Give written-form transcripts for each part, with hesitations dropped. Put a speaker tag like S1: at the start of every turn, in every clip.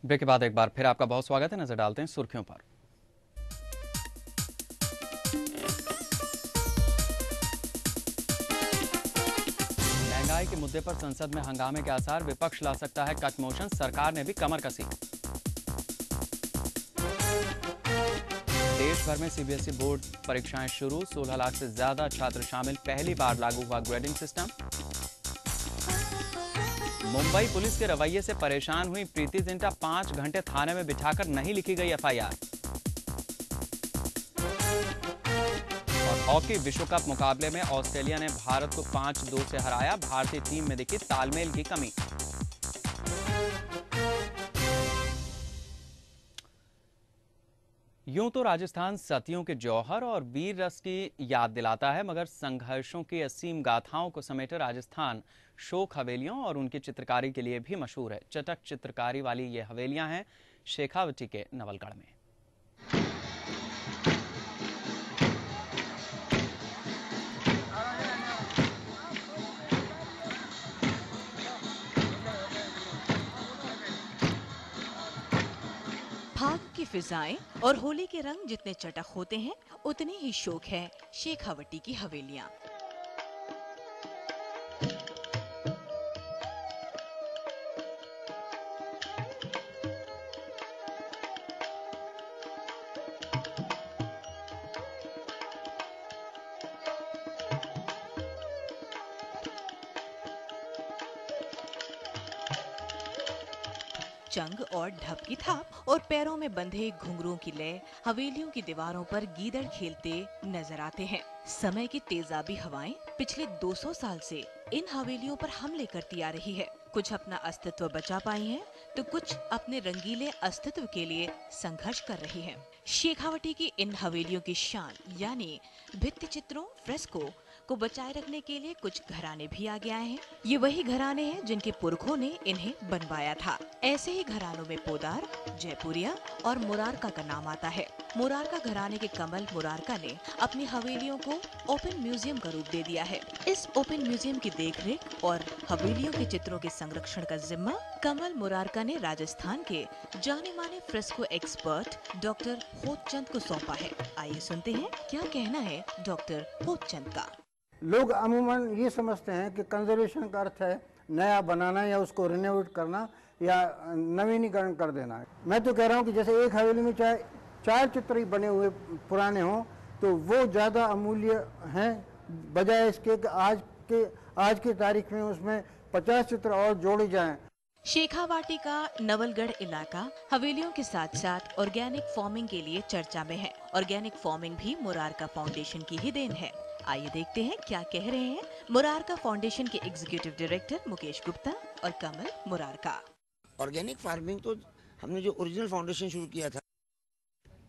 S1: Break के बाद एक बार फिर आपका बहुत स्वागत है। नजर डालते हैं सुर्खियों पर। महंगाई के मुद्दे पर संसद में हंगामे के आसार, विपक्ष ला सकता है कट मोशन, सरकार ने भी कमर कसी। देश भर में सीबीएसई बोर्ड परीक्षाएं शुरू, 16 लाख से ज्यादा छात्र शामिल, पहली बार लागू हुआ ग्रेडिंग सिस्टम। मुंबई पुलिस के रवैये से परेशान हुई प्रीति जिंटा, 5 घंटे थाने में बिठाकर नहीं लिखी गई एफआईआर। और हॉकी विश्व कप मुकाबले में ऑस्ट्रेलिया ने भारत को 5-2 से हराया, भारतीय टीम में दिखी तालमेल की कमी। यूं तो राजस्थान सतियों के जौहर और वीर रस की याद दिलाता है, मगर संघर्षों की असीम गाथाओं को समेटे राजस्थान शोक हवेलियों और उनकी चित्रकारी के लिए भी मशहूर है। चटक चित्रकारी वाली ये हवेलियां हैं शेखावटी के नवलगढ़ में।
S2: फाग की फिजाएं और होली के रंग जितने चटक होते हैं, उतने ही शोक है शेखावटी की हवेलियां। चंग और ढप की थाप और पैरों में बंधे घुंघरुओं की लय हवेलियों की दीवारों पर गीदड़ खेलते नजर आते हैं। समय की तेजाबी हवाएं पिछले 200 साल से इन हवेलियों पर हमले करती आ रही है। कुछ अपना अस्तित्व बचा पाई हैं, तो कुछ अपने रंगीले अस्तित्व के लिए संघर्ष कर रही हैं। शेखावटी की इन हवेलियों की शान यानी भित्ति चित्रों, फ्रेस्को को बचाए रखने के लिए कुछ घराने भी आगे आए हैं। ये वही घराने हैं जिनके पुरखों ने इन्हें बनवाया था। ऐसे ही घरानों में पोदार, जयपुरिया और मुरारका का नाम आता है। मुरारका घराने के कमल मुरारका ने अपनी हवेलियों को ओपन म्यूजियम का रूप दे दिया है। इस ओपन म्यूजियम की देखरेख और हवेलियों के चित्रों के संरक्षण का जिम्मा कमल मुरारका ने राजस्थान के जाने माने फ्रेस्को एक्सपर्ट डॉक्टर होतचंद को सौंपा है। आइए सुनते हैं क्या कहना है डॉक्टर होतचंद का।
S3: लोग अमूमन ये समझते हैं कि कंजर्वेशन का अर्थ है नया बनाना या उसको रिनोवेट करना या नवीनीकरण कर देना है। मैं तो कह रहा हूँ कि जैसे एक हवेली में चाहे 4 चित्र ही बने हुए पुराने हों तो वो ज़्यादा अमूल्य हैं, बजाय इसके कि आज की तारीख में उसमें 50 चित्र और जोड़े जाएं।
S2: शेखावाटी का नवलगढ़ इलाका हवेलियों के साथ साथ ऑर्गेनिक फार्मिंग के लिए चर्चा में है। ऑर्गेनिक फार्मिंग भी मुरारका फाउंडेशन की ही देन है। आइए देखते हैं क्या कह रहे हैं मुरारका फाउंडेशन के एग्जीक्यूटिव डायरेक्टर मुकेश गुप्ता और कमल मुरारका।
S4: ऑर्गेनिक फार्मिंग तो हमने जो ओरिजिनल फाउंडेशन शुरू किया था,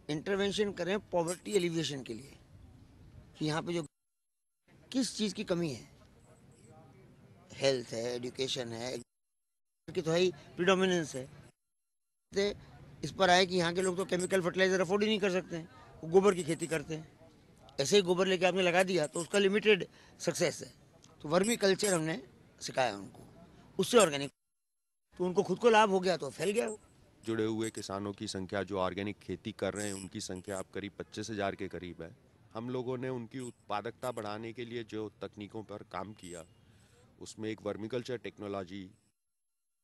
S4: इंटरवेंशन करें पॉवर्टी एलिविएशन के लिए, कि यहाँ पे जो किस चीज़ की कमी है, हेल्थ है, एजुकेशन है, की तो है प्रिडोमिनेंस है। इस पर आए कि यहाँ के लोग तो केमिकल फर्टिलाइजर अफोर्ड ही नहीं कर सकते हैं, वो गोबर की खेती करते हैं। ऐसे ही गोबर लेके आपने लगा दिया तो उसका लिमिटेड सक्सेस है। तो वर्मी कल्चर हमने सिखाया उनको, उससे ऑर्गेनिक, तो उनको खुद को लाभ हो गया तो फैल गया।
S5: जुड़े हुए किसानों की संख्या जो ऑर्गेनिक खेती कर रहे हैं उनकी संख्या अब करीब 25,000 के करीब है। हम लोगों ने उनकी उत्पादकता बढ़ाने के लिए जो तकनीकों पर काम किया, उसमें एक वर्मिकल्चर टेक्नोलॉजी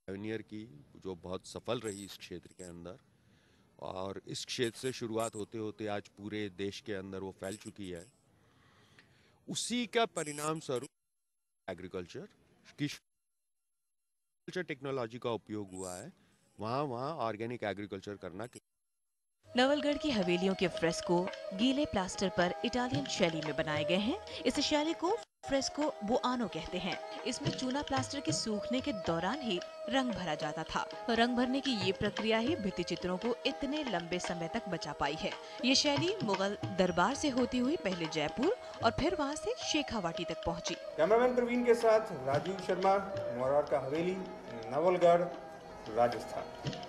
S5: पायनियर की जो बहुत सफल रही इस क्षेत्र के अंदर, और इस क्षेत्र से शुरुआत होते होते आज पूरे देश के अंदर वो फैल चुकी है। उसी का परिणाम स्वरूप एग्रीकल्चर की टेक्नोलॉजी का उपयोग हुआ है। वहाँ ऑर्गेनिक एग्रीकल्चर करना।
S2: नवलगढ़ की हवेलियों के फ्रेस्को गीले प्लास्टर पर इटालियन शैली में बनाए गए हैं। इस शैली को फ्रेस्को बुआनो कहते हैं। इसमें चूना प्लास्टर के सूखने के दौरान ही रंग भरा जाता था। रंग भरने की ये प्रक्रिया ही भित्ति चित्रों को इतने लंबे समय तक बचा पाई है। ये शैली मुगल दरबार से होती हुई पहले जयपुर और फिर वहाँ से शेखावाटी तक पहुँची।
S6: कैमरामैन प्रवीण के साथ राजीव शर्मा, मुरारका हवेली, नवलगढ़, राजस्थान।